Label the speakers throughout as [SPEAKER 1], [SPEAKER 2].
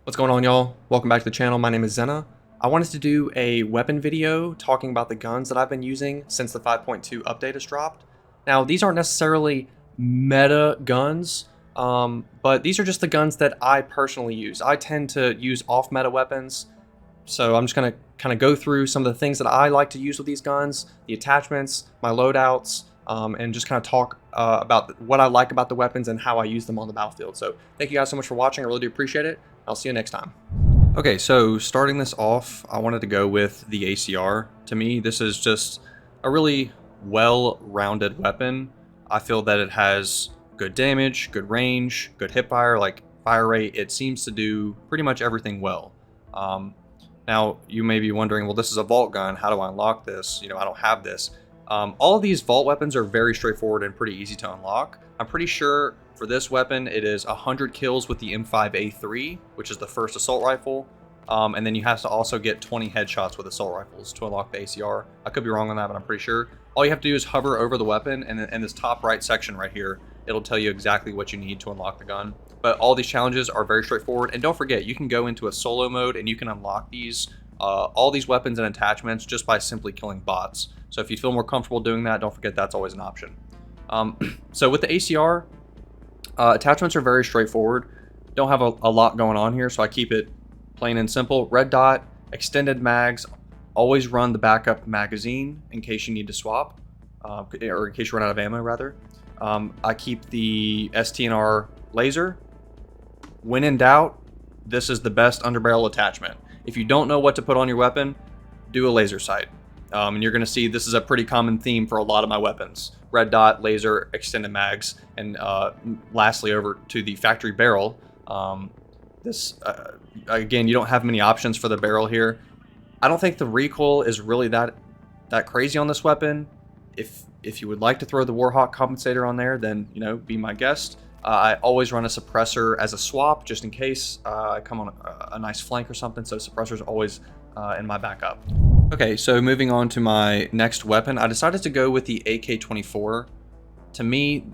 [SPEAKER 1] What's going on, y'all? Welcome back to the channel. My name is Zena. I wanted to do a weapon video talking about the guns that I've been using since the 5.2 update has dropped. Now, these aren't necessarily meta guns, but these are just the guns that I personally use. I tend to use off-meta weapons, so I'm just going to kind of go through some of the things that I like to use with these guns, the attachments, my loadouts, and just kind of talk about what I like about the weapons and how I use them on the battlefield. So thank you guys so much for watching. I really do appreciate it. I'll see you next time. Okay, so starting this off, I wanted to go with the ACR. To me, this is just a really well-rounded weapon. I feel that it has good damage, good range, good hipfire, like fire rate. It seems to do pretty much everything well. Now, you may be wondering, well, this is a vault gun. How do I unlock this? You know, I don't have this. All of these vault weapons are very straightforward and pretty easy to unlock. I'm pretty sure for this weapon, it is 100 kills with the M5A3, which is the first assault rifle. And then you have to also get 20 headshots with assault rifles to unlock the ACR. I could be wrong on that, but I'm pretty sure. All you have to do is hover over the weapon, and in this top right section right here, it'll tell you exactly what you need to unlock the gun. But all these challenges are very straightforward. And don't forget, you can go into a solo mode and you can unlock these all these weapons and attachments just by simply killing bots. So if you feel more comfortable doing that, don't forget that's always an option. So with the ACR, attachments are very straightforward. Don't have a lot going on here, so I keep it plain and simple. Red dot, extended mags, always run the backup magazine in case you need to swap, or in case you run out of ammo, rather. I keep the STNR laser. When in doubt, this is the best underbarrel attachment. If you don't know what to put on your weapon, do a laser sight. And you're going to see this is a pretty common theme for a lot of my weapons. Red dot, laser, extended mags, and lastly over to the factory barrel. Again, you don't have many options for the barrel here. I don't think the recoil is really that crazy on this weapon. If you would like to throw the Warhawk compensator on there, then, you know, be my guest. I always run a suppressor as a swap, just in case I come on a nice flank or something, so suppressor's always in my backup. Okay, so moving on to my next weapon, I decided to go with the AK-24. To me,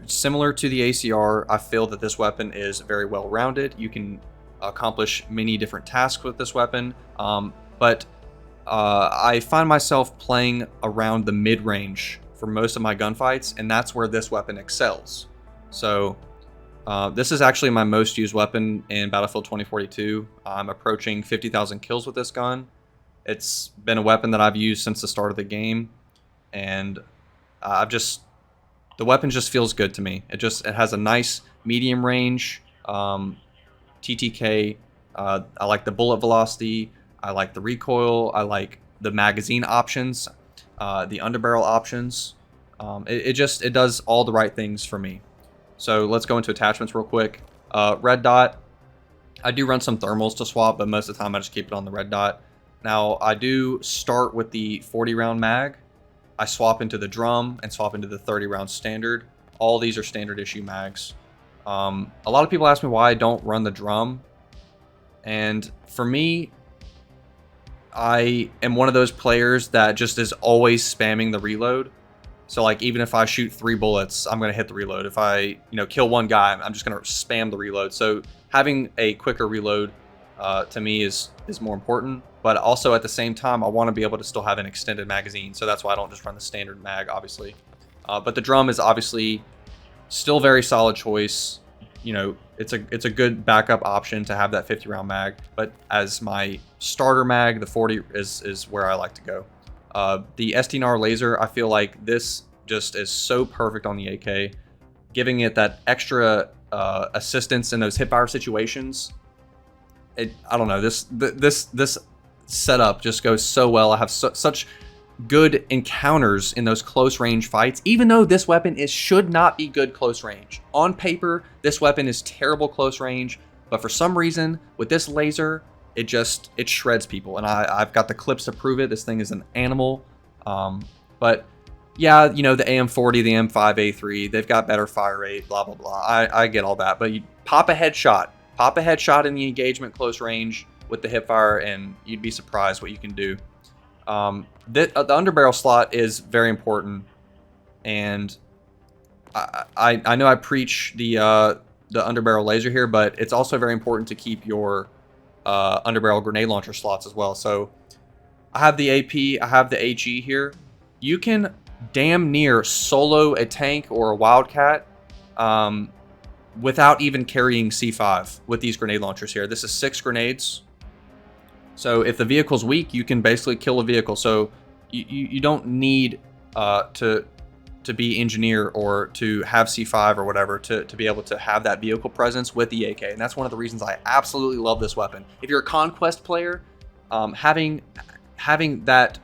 [SPEAKER 1] similar to the ACR, I feel that this weapon is very well rounded. You can accomplish many different tasks with this weapon, but I find myself playing around the mid-range for most of my gunfights, and that's where this weapon excels. So this is actually my most used weapon in Battlefield 2042. I'm approaching 50,000 kills with this gun. It's been a weapon that I've used since the start of the game, and the weapon just feels good to me. It has a nice medium range TTK. I like the bullet velocity. I like the recoil. I like the magazine options, the underbarrel options. It does all the right things for me. So let's go into attachments real quick. Red dot. I do run some thermals to swap, but most of the time I just keep it on the red dot. Now, I do start with the 40-round mag. I swap into the drum and swap into the 30-round standard. All these are standard issue mags. A lot of people ask me why I don't run the drum. And for me, I am one of those players that just is always spamming the reload. So, like, even if I shoot 3 bullets, I'm going to hit the reload. If I, kill one guy, I'm just going to spam the reload. So, having a quicker reload to me is more important. But also at the same time, I want to be able to still have an extended magazine. So that's why I don't just run the standard mag, obviously. But the drum is obviously still very solid choice. You know, it's a good backup option to have that 50-round mag. But as my starter mag, the 40 is where I like to go. The STNR laser, I feel like this just is so perfect on the AK, giving it that extra assistance in those hipfire situations. I don't know, this setup just goes so well. I have such good encounters in those close range fights, even though this weapon should not be good close range. On paper, this weapon is terrible close range, but for some reason, with this laser, it shreds people, and I've got the clips to prove it. This thing is an animal. But yeah, the AM40, the M5A3, they've got better fire rate, blah blah blah. I get all that, but you pop a headshot in the engagement close range with the hipfire, and you'd be surprised what you can do. The underbarrel slot is very important, and I know I preach the underbarrel laser here, but it's also very important to keep your underbarrel grenade launcher slots as well. So I have the AP, I have the HE here. You can damn near solo a tank or a Wildcat without even carrying C5 with these grenade launchers here. This is 6 grenades. So if the vehicle's weak, you can basically kill a vehicle. So you don't need to be engineer or to have C5 or whatever to be able to have that vehicle presence with the AK. And that's one of the reasons I absolutely love this weapon. If you're a Conquest player, having that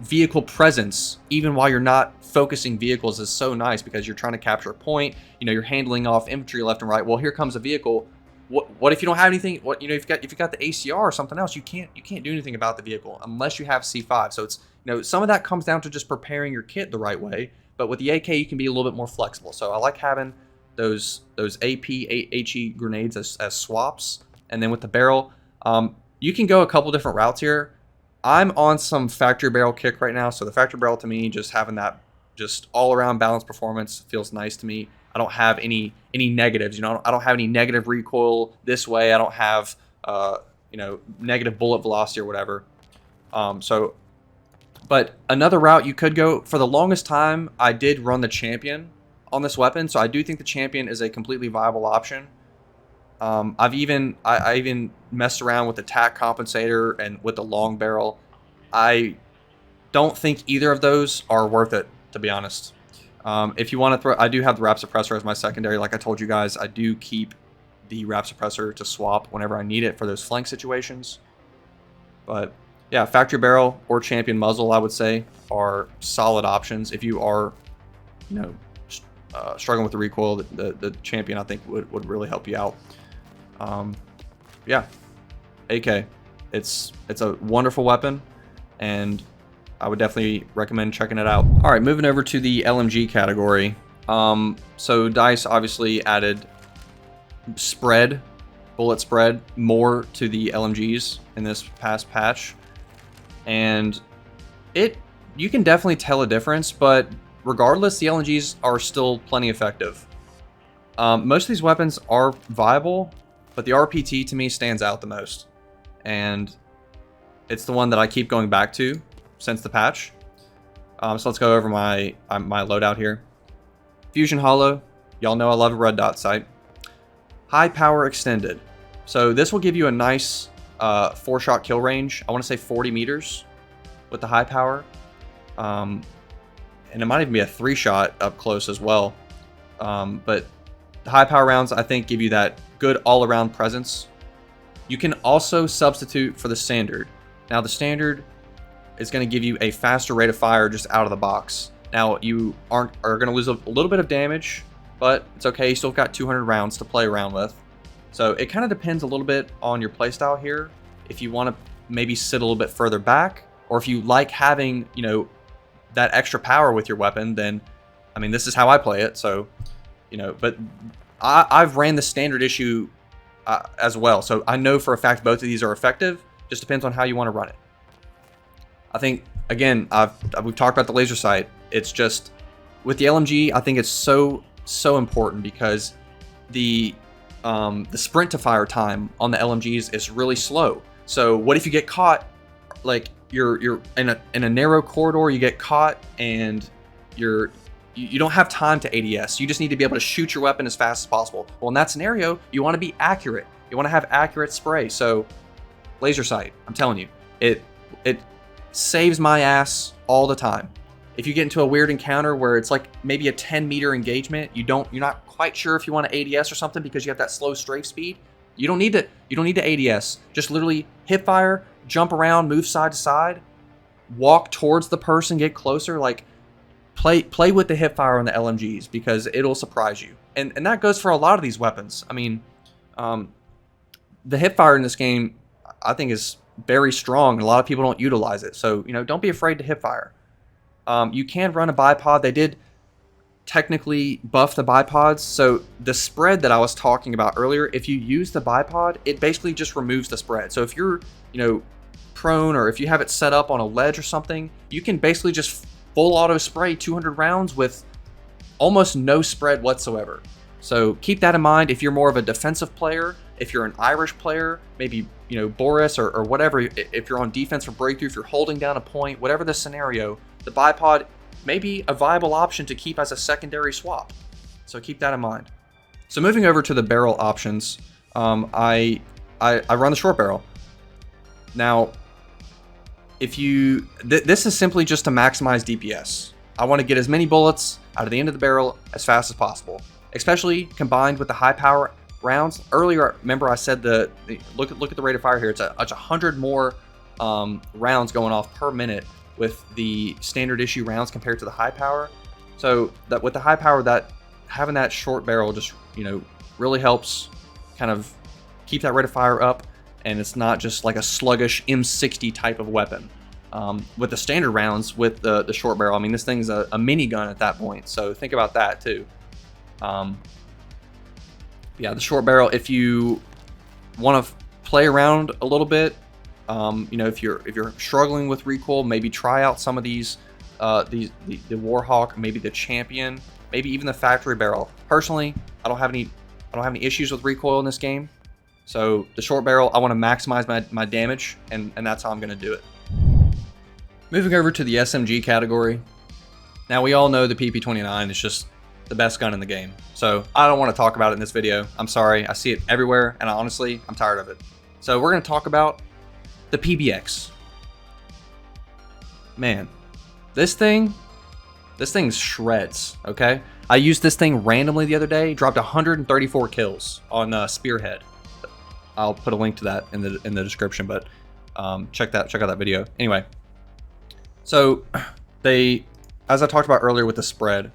[SPEAKER 1] vehicle presence, even while you're not focusing vehicles, is so nice because you're trying to capture a point. You know, you're handling off infantry left and right. Well, here comes a vehicle. What if you don't have anything? What, you know, if you've got the ACR or something else, you can't do anything about the vehicle unless you have C5. So it's, you know, some of that comes down to just preparing your kit the right way. But with the AK, you can be a little bit more flexible. So I like having those AP HE grenades as swaps. And then with the barrel, you can go a couple different routes here. I'm on some factory barrel kick right now. So the factory barrel, to me, just having that just all around balanced performance feels nice to me. I don't have any negatives. You know, I don't have any negative recoil this way. I don't have you know, negative bullet velocity or whatever. But another route you could go, for the longest time, I did run the Champion on this weapon, so I do think the Champion is a completely viable option. I even messed around with the tack compensator and with the long barrel. I don't think either of those are worth it, to be honest. If you want to throw, I do have the Rap Suppressor as my secondary. Like I told you guys, I do keep the Rap Suppressor to swap whenever I need it for those flank situations. But yeah, factory barrel or Champion muzzle, I would say, are solid options. If you are, you know, struggling with the recoil, the Champion, I think, would really help you out. Yeah, AK, it's a wonderful weapon, and I would definitely recommend checking it out. All right, moving over to the LMG category. So DICE obviously added bullet spread more to the LMGs in this past patch. And you can definitely tell a difference, but regardless, the LMGs are still plenty effective. Most of these weapons are viable, but the RPT to me stands out the most. And it's the one that I keep going back to since the patch. So let's go over my loadout here. Fusion Hollow, y'all know I love a red dot sight. High power extended. So this will give you a nice 4-shot kill range. I want to say 40 meters with the high power. And it might even be a 3-shot up close as well. But the high power rounds, I think, give you that good all-around presence. You can also substitute for the standard. Now the standard is going to give you a faster rate of fire just out of the box. Now you are going to lose a little bit of damage, but it's okay. You still got 200 rounds to play around with. So it kind of depends a little bit on your playstyle here. If you want to maybe sit a little bit further back, or if you like having, you know, that extra power with your weapon, then, I mean, this is how I play it. So, you know, but I've ran the standard issue as well. So I know for a fact both of these are effective. Just depends on how you want to run it. I think, again, we've talked about the laser sight. It's just, with the LMG, I think it's so important because the sprint to fire time on the LMGs is really slow. So what if you get caught, like you're in a narrow corridor, you get caught and you don't have time to ADS. You just need to be able to shoot your weapon as fast as possible. Well, in that scenario, you want to be accurate. You want to have accurate spray. So laser sight, I'm telling you, it saves my ass all the time. If you get into a weird encounter where it's like maybe a 10-meter engagement, you're not quite sure if you want to ADS or something because you have that slow strafe speed. You don't need to ADS. Just literally hip fire, jump around, move side to side, walk towards the person, get closer. Like play with the hip fire on the LMGs because it'll surprise you. And that goes for a lot of these weapons. I mean, the hip fire in this game, I think, is very strong, and a lot of people don't utilize it. So, you know, don't be afraid to hip fire. You can run a bipod. They did technically buff the bipods. So the spread that I was talking about earlier, if you use the bipod, it basically just removes the spread. So if you're, you know, prone, or if you have it set up on a ledge or something, you can basically just full auto spray 200 rounds with almost no spread whatsoever. So keep that in mind if you're more of a defensive player, if you're an Irish player, maybe, you know, Boris or whatever, if you're on defense for breakthrough, if you're holding down a point, whatever the scenario, the bipod may be a viable option to keep as a secondary swap. So keep that in mind. So moving over to the barrel options, I run the short barrel. Now, if you, this is simply just to maximize DPS. I want to get as many bullets out of the end of the barrel as fast as possible, especially combined with the high power rounds. Earlier, remember I said look at the rate of fire here. It's 100 more rounds going off per minute with the standard issue rounds compared to the high power. So that with the high power, that having that short barrel just, you know, really helps kind of keep that rate of fire up, and it's not just like a sluggish M60 type of weapon. With the standard rounds with the short barrel, I mean, this thing's a minigun at that point, so think about that too. Yeah, the short barrel, if you want to play around a little bit, you know, if you're struggling with recoil, maybe try out some of the Warhawk, maybe the Champion, maybe even the factory barrel. Personally, I don't have any issues with recoil in this game, so the short barrel, I want to maximize my damage, and that's how I'm going to do it. Moving over to the SMG category. Now, we all know the PP29 is just the best gun in the game, so I don't want to talk about it in this video. I'm sorry, I see it everywhere, and honestly, I'm tired of it. So we're going to talk about the PBX. Man, this thing shreds, okay? I used this thing randomly the other day, dropped 134 kills on Spearhead. I'll put a link to that in the description, but check out that video. Anyway, so as I talked about earlier with the spread,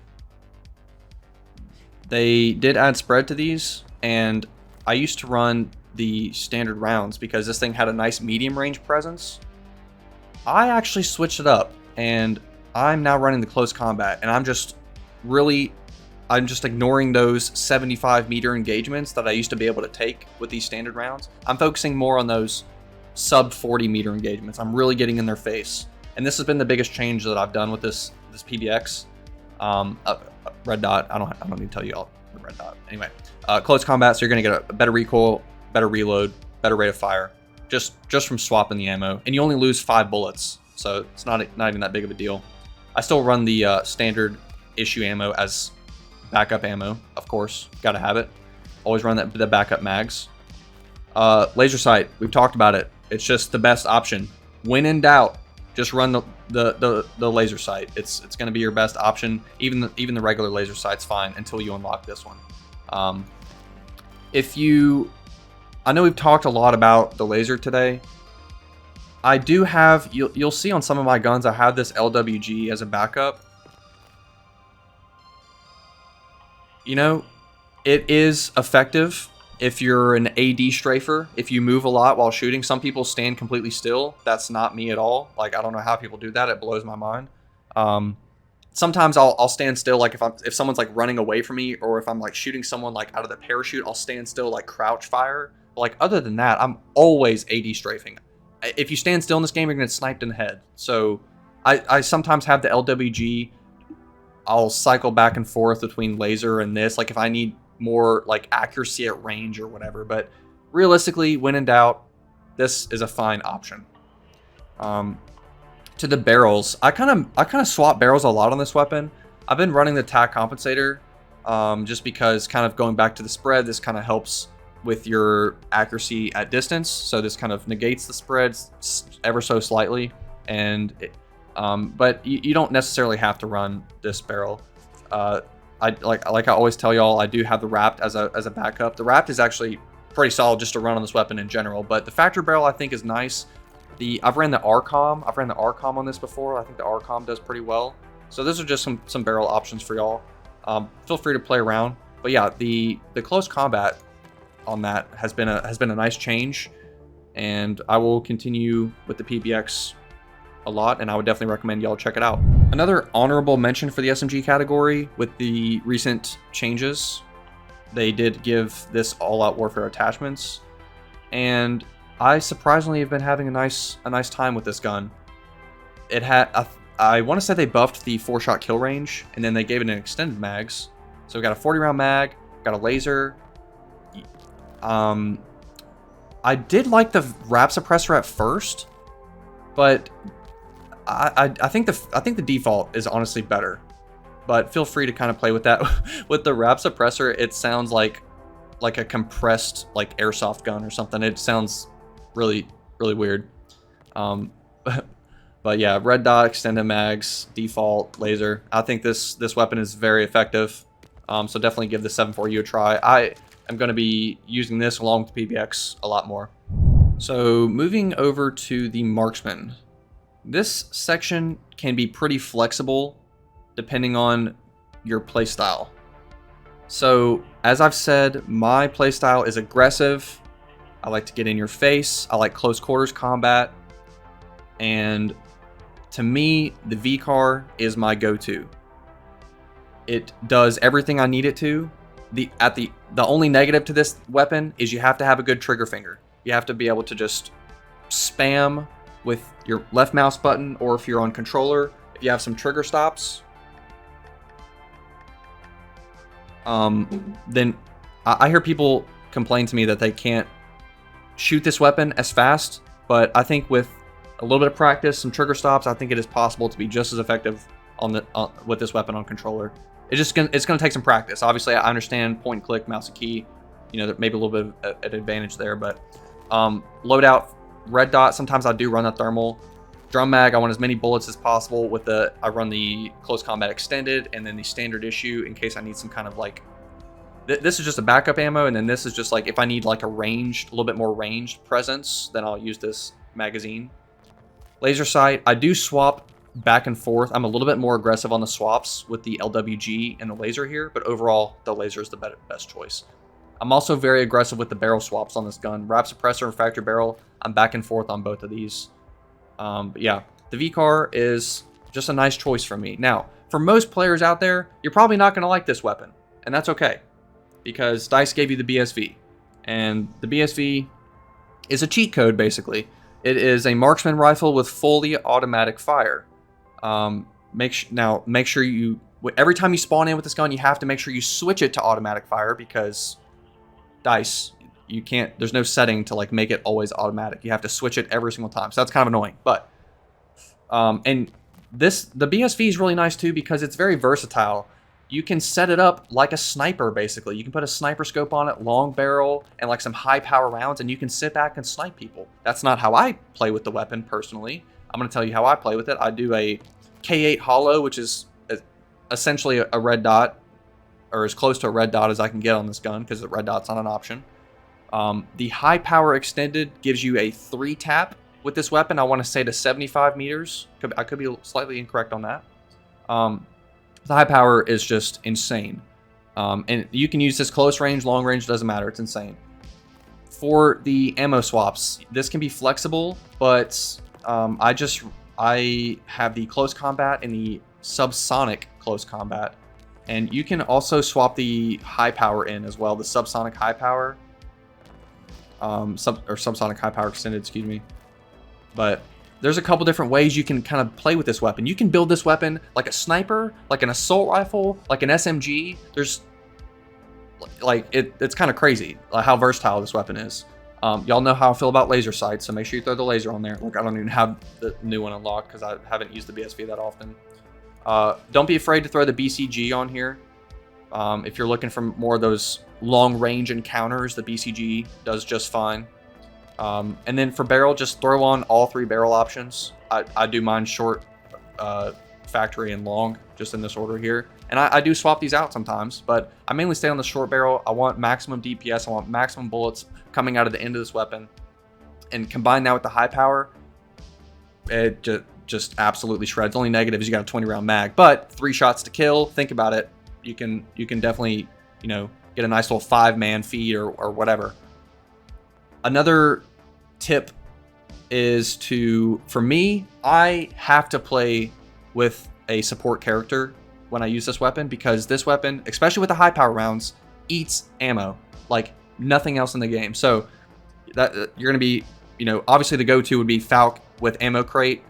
[SPEAKER 1] they did add spread to these, and I used to run the standard rounds because this thing had a nice medium range presence. I actually switched it up, and I'm now running the close combat, and I'm just ignoring those 75 meter engagements that I used to be able to take with these standard rounds. I'm focusing more on those sub 40 meter engagements. I'm really getting in their face, and this has been the biggest change that I've done with this PBX. Red dot, I don't need to tell you all the red dot. Anyway, close combat, so you're gonna get a better recoil, better reload, better rate of fire, just from swapping the ammo, and you only lose 5 bullets, so it's not even that big of a deal. I still run the standard issue ammo as backup ammo, of course, gotta have it. Always run the backup mags. Laser sight, we've talked about it. It's just the best option. When in doubt, just run the laser sight. It's gonna be your best option. Even the regular laser sight's fine until you unlock this one. I know we've talked a lot about the laser today. I do have, you'll see on some of my guns, I have this LWG as a backup. You know, it is effective if you're an AD strafer, if you move a lot while shooting. Some people stand completely still. That's not me at all. Like, I don't know how people do that. It blows my mind. Sometimes I'll stand still, like if someone's like running away from me, or if I'm like shooting someone like out of the parachute, I'll stand still, like crouch fire. But like, other than that, I'm always AD strafing. If you stand still in this game, you're gonna get sniped in the head. So I sometimes have the LWG. I'll cycle back and forth between laser and this, like if I need more like accuracy at range or whatever. But realistically, when in doubt, this is a fine option. To the barrels, I kind of swap barrels a lot on this weapon. I've been running the tack compensator, just because, kind of going back to the spread, this kind of helps with your accuracy at distance. So this kind of negates the spread ever so slightly, and but you don't necessarily have to run this barrel. Like I always tell y'all, I do have the wrapped as a backup. The wrapped is actually pretty solid just to run on this weapon in general, but the factory barrel I think is nice. I've ran the RCOM. I've ran the RCOM on this before. I think the RCOM does pretty well. So those are just some barrel options for y'all. Feel free to play around. But yeah, the close combat on that has been a nice change, and I will continue with the PBX a lot, and I would definitely recommend y'all check it out. Another honorable mention for the SMG category with the recent changes, they did give this all-out warfare attachments, and I surprisingly have been having a nice time with this gun. It had I want to say they buffed the 4-shot kill range, and then they gave it an extended mags. So we got a 40 round mag, got a laser. I did like the wrap suppressor at first, but I think the default is honestly better. But feel free to kind of play with that. With the wrap suppressor, it sounds like a compressed like airsoft gun or something. It sounds really weird. But yeah, red dot, extended mags, default, laser. I think this weapon is very effective. So definitely give the 7.4U a try. I am going to be using this along with PBX a lot more. So moving over to the marksman. This section can be pretty flexible depending on your playstyle. So as I've said, my playstyle is aggressive. I like to get in your face. I like close quarters combat. And to me, the VCAR is my go-to. It does everything I need it to. The only negative to this weapon is you have to have a good trigger finger. You have to be able to just spam with your left mouse button, or if you're on controller, if you have some trigger stops, then I hear people complain to me that they can't shoot this weapon as fast, but I think with a little bit of practice, some trigger stops, I think it is possible to be just as effective with this weapon on controller. It's going to take some practice. Obviously, I understand point and click, mouse and key, you know, there may be a little bit of an advantage there, but loadout, red dot, sometimes I do run the thermal. Drum mag, I want as many bullets as possible. I run the close combat extended and then the standard issue in case I need some kind of like, this is just a backup ammo, and then this is just like if I need like a little bit more ranged presence, then I'll use this magazine. Laser sight, I do swap back and forth. I'm a little bit more aggressive on the swaps with the LWG and the laser here, but overall the laser is the best choice. I'm also very aggressive with the barrel swaps on this gun. Wrap suppressor and factory barrel, I'm back and forth on both of these. But yeah, the VCAR is just a nice choice for me. Now, for most players out there, you're probably not going to like this weapon, and that's okay, because DICE gave you the BSV, and the BSV is a cheat code, basically. It is a marksman rifle with fully automatic fire. Make sure you, every time you spawn in with this gun, you have to make sure you switch it to automatic fire, because DICE, you can't, there's no setting to like make it always automatic. You have to switch it every single time. So that's kind of annoying. But and the BSV is really nice too, because it's very versatile. You can set it up like a sniper, basically. You can put a sniper scope on it, long barrel, and like some high power rounds, and you can sit back and snipe people. That's not how I play with the weapon personally. I'm going to tell you how I play with it. I do a K8 hollow, which is essentially a red dot, or as close to a red dot as I can get on this gun, because the red dot's not an option. The high power extended gives you a 3-tap with this weapon. I want to say to 75 meters. I could be slightly incorrect on that. The high power is just insane. And you can use this close range, long range, doesn't matter. It's insane. For the ammo swaps, this can be flexible, but I have the close combat and the subsonic close combat. And you can also swap the high power in as well, the subsonic high power. Subsonic high power extended, excuse me. But there's a couple different ways you can kind of play with this weapon. You can build this weapon like a sniper, like an assault rifle, like an SMG. There's like it's kind of crazy how versatile this weapon is. Y'all know how I feel about laser sights, so make sure you throw the laser on there. Look, I don't even have the new one unlocked because I haven't used the BSV that often. Don't be afraid to throw the BCG on here. If you're looking for more of those long range encounters, the BCG does just fine. And then for barrel, just throw on all 3 barrel options. I do mine short, factory, and long, just in this order here. And I do swap these out sometimes, but I mainly stay on the short barrel. I want maximum DPS. I want maximum bullets coming out of the end of this weapon. And combine that with the high power, it just absolutely shreds. Only negative is you got a 20 round mag, but 3 shots to kill. Think about it. You can definitely, you know, get a nice little 5-man feed or whatever. Another tip is for me, I have to play with a support character when I use this weapon, because this weapon, especially with the high power rounds, eats ammo like nothing else in the game. So that you're gonna be, you know, obviously the go-to would be Falk with ammo crate.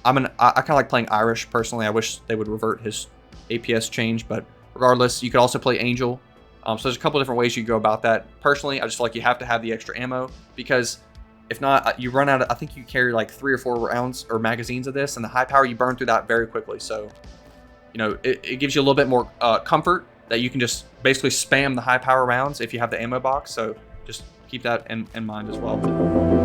[SPEAKER 1] I kind of like playing Irish personally. I wish they would revert his APS change, but regardless, you could also play Angel. So there's a couple different ways you go about that. Personally, I just feel like you have to have the extra ammo, because if not, you run out of, I think you carry like 3 or 4 rounds or magazines of this, and the high power, you burn through that very quickly. So, you know, it gives you a little bit more comfort that you can just basically spam the high power rounds if you have the ammo box. So just keep that in mind as well.